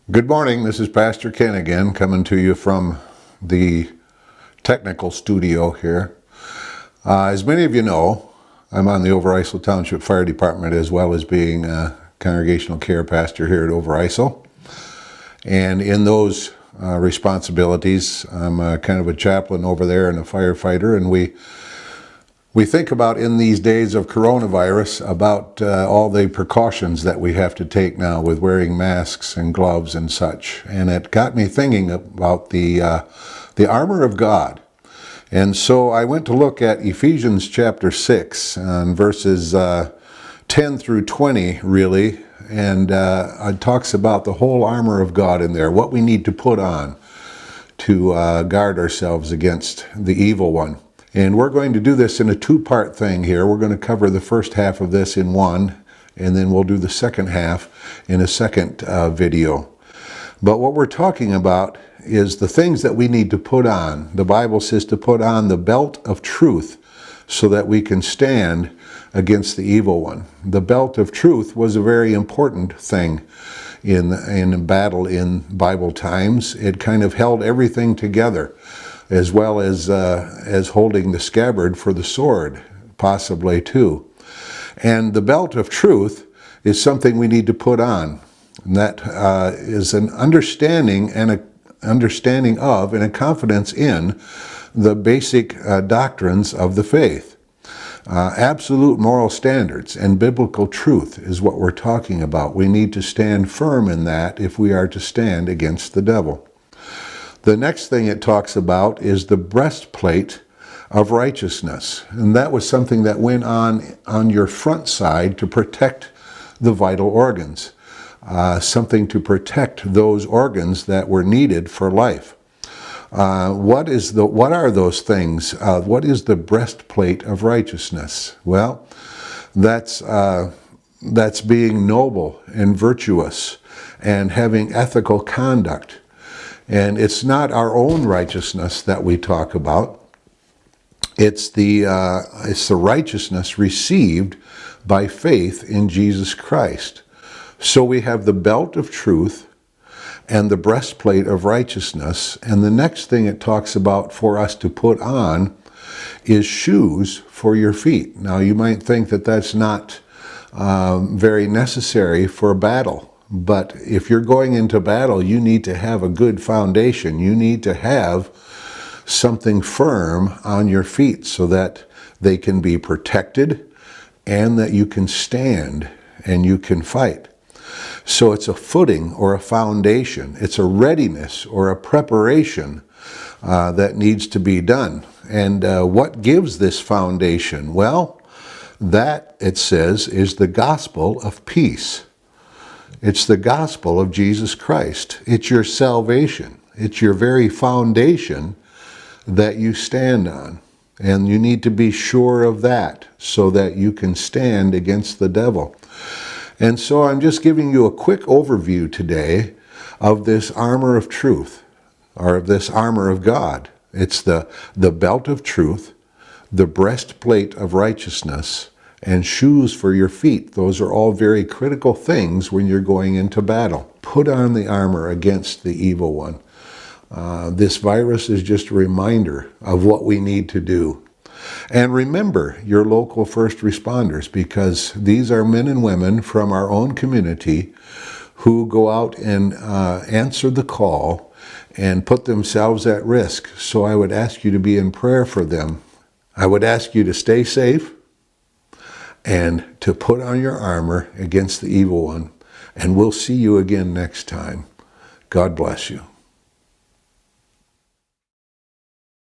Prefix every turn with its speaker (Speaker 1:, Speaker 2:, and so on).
Speaker 1: Good morning, this is Pastor Ken again, coming to you from the technical studio here. As many of you know, I'm on the Overijssel Township Fire Department as well as being a congregational care pastor here at Overijssel. And in those responsibilities, I'm kind of a chaplain over there and a firefighter, and we think about, in these days of coronavirus, about all the precautions that we have to take now with wearing masks and gloves and such. And it got me thinking about the armor of God. And so I went to look at Ephesians chapter 6, and verses 10 through 20, really. And it talks about the whole armor of God in there, what we need to put on to guard ourselves against the evil one. And we're going to do this in a two-part thing here. We're going to cover the first half of this in one, and then we'll do the second half in a second video. But what we're talking about is the things that we need to put on. The Bible says to put on the belt of truth so that we can stand against the evil one. The belt of truth was a very important thing in battle in Bible times. It kind of held everything together, as well as holding the scabbard for the sword, possibly too. And the belt of truth is something we need to put on. And that is an understanding of and a confidence in the basic doctrines of the faith. Absolute moral standards and biblical truth is what we're talking about. We need to stand firm in that if we are to stand against the devil. The next thing it talks about is the breastplate of righteousness. And that was something that went on your front side to protect the vital organs. Something to protect those organs that were needed for life. What are those things? What is the breastplate of righteousness? Well, that's being noble and virtuous and having ethical conduct. And it's not our own righteousness that we talk about. It's the righteousness received by faith in Jesus Christ. So we have the belt of truth and the breastplate of righteousness. And the next thing it talks about for us to put on is shoes for your feet. Now you might think that that's not very necessary for a battle. But if you're going into battle, you need to have a good foundation. You need to have something firm on your feet so that they can be protected and that you can stand and you can fight. So it's a footing or a foundation. It's a readiness or a preparation that needs to be done. And what gives this foundation? Well, that, it says, is the gospel of peace. It's the gospel of Jesus Christ. It's your salvation. It's your very foundation that you stand on. And you need to be sure of that so that you can stand against the devil. And so I'm just giving you a quick overview today of this armor of truth, or of this armor of God. It's the belt of truth, the breastplate of righteousness, and shoes for your feet. Those are all very critical things when you're going into battle. Put on the armor against the evil one. This virus is just a reminder of what we need to do. And remember your local first responders, because these are men and women from our own community who go out and answer the call and put themselves at risk. So I would ask you to be in prayer for them. I would ask you to stay safe and to put on your armor against the evil one. And we'll see you again next time. God bless you.